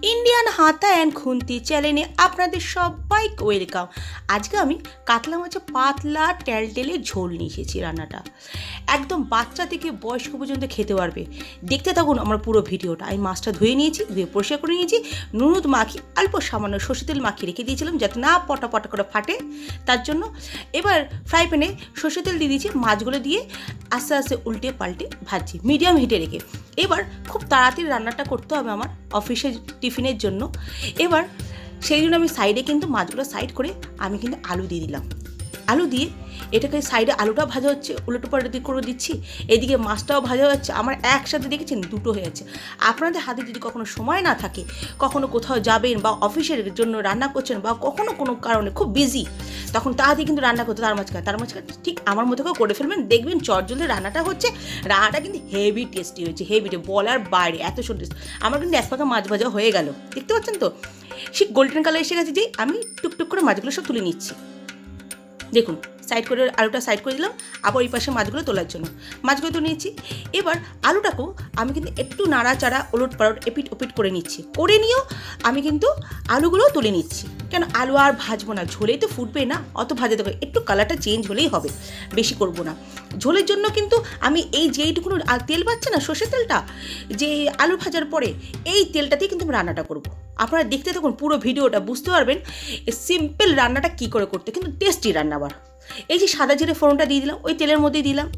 Indian হাতা and খুন্তি চ্যানেলে আপনাদের সবাইকে ওয়েলকাম। আজকে আমি কাতলা মাছের পাতলা টেলটেলে ঝোল নিয়ে এসেছি। রান্নাটা একদম বাচ্চা থেকে বয়স্ক পর্যন্ত খেতে পারবে। দেখতে থাকুন আমার পুরো ভিডিওটা। আমি মাছটা ধুয়ে নিয়েছি, ধুয়ে পরিষ্কার করে নিয়েছি, নুন মাখিয়ে অল্প সামান্য সর্ষে তেল মাখিয়ে রেখে দিয়েছিলাম যাতে না পটা পটা করে ফাটে, তার জন্য। এবার ফ্রাই প্যানে সর্ষে তেল দিয়ে দিয়েছি, মাছগুলো দিয়ে আস্তে আস্তে উল্টে পাল্টে ভাজছি মিডিয়াম হিটে রেখে। এবার খুব তাড়াতাড়ি রান্নাটা করতে হবে আমার অফিসের টিফিনের জন্য। এবার সেই জন্য আমি সাইডে কিন্তু মাছগুলো সাইড করে আমি কিন্তু আলু দিয়ে দিলাম। আলু দিয়ে এটাকে সাইডে আলুটাও ভাজা হচ্ছে, উলটো পাল্টো করে দিচ্ছি, এদিকে মাছটাও ভাজা হচ্ছে। আমার একসাথে দেখেছেন দুটো হয়ে যাচ্ছে। আপনাদের হাতে যদি কখনো সময় না থাকে, কখনো কোথাও যাবেন বা অফিসের জন্য রান্না করছেন বা কখনো কোনো কারণে খুব বিজি, তখন তাড়াতাড়ি কিন্তু রান্না করতে তার মাঝখানে ঠিক আমার মতো করে ফেলবেন, দেখবেন চটজলদি রান্নাটা হচ্ছে। রান্নাটা কিন্তু হেভি টেস্টি হয়েছে, হেভি বলার বাইরে এত সুন্দর। আমার কিন্তু এক পাকা মাছ ভাজা হয়ে গেল, দেখতে পাচ্ছেন তো, সে গোল্ডেন কালার এসে গেছে। যেই আমি টুকটুক করে মাছগুলো সব তুলে নিচ্ছি, দেখুন সাইড করে আলুটা সাইড করে দিলাম, আবার এই পাশে মাছগুলো তোলার জন্য মাছগুলো তুলে নিচ্ছি। এবার আলুটাকেও আমি কিন্তু একটু নাড়াচাড়া ওলট পালট এপিট ওপিট করে নিচ্ছি, করে নিয়েও আমি কিন্তু আলুগুলোও তুলে নিচ্ছি। কেন আলু আর ভাজবো না, ঝোলেই তো ফুটবে না, অত ভাজা দেবো, একটু কালারটা চেঞ্জ হলেই হবে, বেশি করব না। ঝোলের জন্য কিন্তু আমি এই যেইটুকুনো তেল পাচ্ছে না, সর্ষের তেলটা, যে আলু ভাজার পরে এই তেলটাতেই কিন্তু আমি রান্নাটা করব। আপনারা দেখতে থাকুন পুরো ভিডিওটা, বুঝতে পারবেন সিম্পল রান্নাটা কী করে করতে, কিন্তু টেস্টি রান্না। আবার এই যে সাদা জিরে ফোড়নটা দিয়ে দিলাম, ওই তেলের মধ্যেই দিলাম।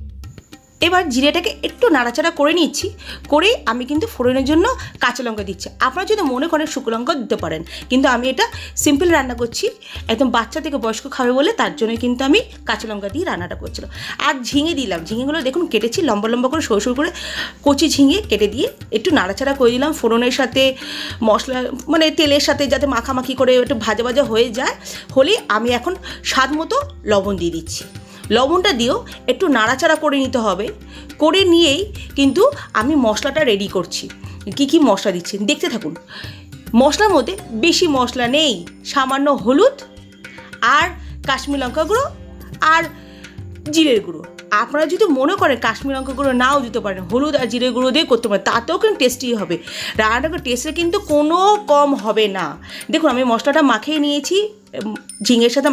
এবার জিরেটাকে একটু নাড়াচাড়া করে নিচ্ছি, করে আমি কিন্তু ফোড়নের জন্য কাঁচা লঙ্কা দিচ্ছি। আপনারা যদি মনে করেন শুকনো লঙ্কা দিতে পারেন, কিন্তু আমি এটা সিম্পল রান্না করছি, একদম বাচ্চা থেকে বয়স্ক খাবে বলে, তার জন্যই কিন্তু আমি কাঁচা লঙ্কা দিয়ে রান্নাটা করছিলাম। আর ঝিঙে দিলাম, ঝিঙেগুলো দেখুন কেটেছি লম্বা লম্বা করে, সরু সরু করে কচি ঝিঙে কেটে দিয়ে একটু নাড়াচাড়া করে দিলাম ফোড়নের সাথে, মশলা মানে তেলের সাথে, যাতে মাখামাখি করে একটু ভাজা ভাজা হয়ে যায়। হলে আমি এখন স্বাদ মতো লবণ দিয়ে দিচ্ছি। লবণটা দিয়েও একটু নাড়াচাড়া করে নিতে হবে, করে নিয়েই কিন্তু আমি মশলাটা রেডি করছি। কি মশলা দিচ্ছি দেখতে থাকুন। মশলার মধ্যে বেশি মশলা নেই, সামান্য হলুদ আর কাশ্মীর লঙ্কা গুঁড়ো আর জিরের গুঁড়ো। আপনারা যদি মনে করেন কাশ্মীর লঙ্কা গুঁড়ো নাও দিতে পারেন, হলুদ আর জিরের গুঁড়ো দিয়ে করতে পারেন, তাতেও কিন্তু টেস্টি হবে। রান্নাটা টেস্টে কিন্তু কোনো কম হবে না। দেখুন আমি মশলাটা মাখিয়ে নিয়েছি, ঝিঙের সাথে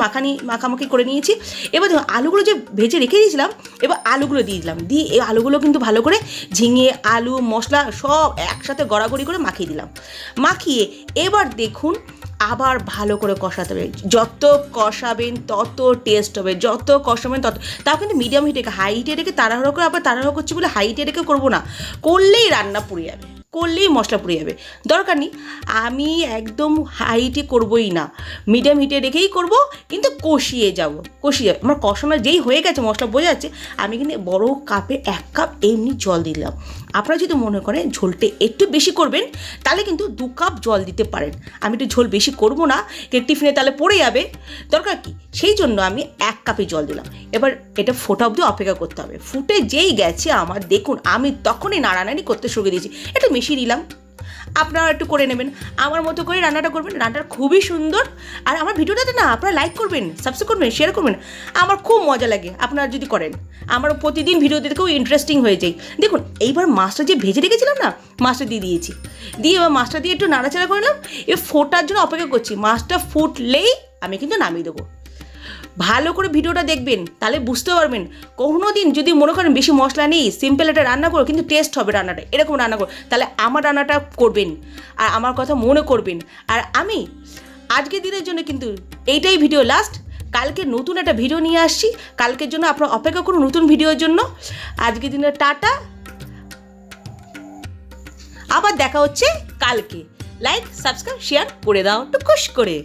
মাখামাখি করে নিয়েছি। এবার দেখুন আলুগুলো যে ভেজে রেখে দিয়েছিলাম, এবার আলুগুলো দিয়ে দিলাম, দিয়ে এই আলুগুলো কিন্তু ভালো করে ঝিঙে আলু মশলা সব একসাথে গড়াগড়ি করে মাখিয়ে দিলাম। মাখিয়ে এবার দেখুন আবার ভালো করে কষাতে হবে। যত কষাবেন তত টেস্ট হবে, যত কষাবেন তত। তাও কিন্তু মিডিয়াম হিটে, হাই হিটে রেখে তাড়াহুড়ো করে, আবার তাড়াহুড়ো করছি বলে হাই হিটে রেখে করবো না, করলেই রান্না পুড়ে যাবে, করলেই মশলা পুড়ে যাবে, দরকার নেই। আমি একদম হাই হিটে করবোই না, মিডিয়াম হিটে রেখেই করব, কিন্তু কষিয়ে যাব। আমার কষানো যেই হয়ে গেছে মশলা বোঝা যাচ্ছে, আমি কিন্তু বড় কাপে 1 কাপ এমনি জল দিলাম। আপনারা যদি মনে করেন ঝোলটা একটু বেশি করবেন, তাহলে কিন্তু 2 কাপ জল দিতে পারেন। আমি একটু ঝোল বেশি করব না, কিন্তু টিফিনে তাহলে পড়ে যাবে, দরকার কি, সেই জন্য আমি 1 কাপে জল দিলাম। এবার এটা ফোটা অবধি অপেক্ষা করতে হবে। ফুটে যেই গেছে আমার, দেখুন আমি তখনই নাড়ানাড়ি করতে শুরু দিয়েছি, একটু মিশিয়ে দিলাম। আপনারা একটু করে নেবেন, আমার মতো করে রান্নাটা করবেন, রান্নাটা খুবই সুন্দর। আর আমার ভিডিওটাতে না আপনারা লাইক করবেন, সাবস্ক্রাইব করবেন, শেয়ার করবেন, আমার খুব মজা লাগে আপনারা যদি করেন। আমার প্রতিদিন ভিডিও দিতে খুব ইন্টারেস্টিং হয়ে যায়। দেখুন এইবার মাছটা যে ভেজে রেখেছিলাম না, মাছটা দিয়ে দিয়েছি, দিয়ে এবার মাছটা দিয়ে একটু নাড়াচাড়া করলাম। এবার ফোটার জন্য অপেক্ষা করছি, মাছটা ফুটলেই আমি কিন্তু নামিয়ে দেবো। ভালো করে ভিডিওটা দেখবেন, তাহলে বুঝতে পারবেন। কোনো দিন যদি মনে করেন বেশি মশলা নেই, সিম্পল একটা রান্না করো, কিন্তু টেস্ট হবে রান্নাটা, এরকম রান্না করো, তাহলে আমার রান্নাটা করবেন আর আমার কথা মনে করবেন। আর আমি আজকের দিনের জন্য কিন্তু এইটাই ভিডিও লাস্ট। কালকে নতুন একটা ভিডিও নিয়ে আসছি, কালকের জন্য আপনারা অপেক্ষা করুন নতুন ভিডিওর জন্য। আজকের দিনের টাটা, আবার দেখা হচ্ছে কালকে। লাইক সাবস্ক্রাইব শেয়ার করে দাও টুকুস করে।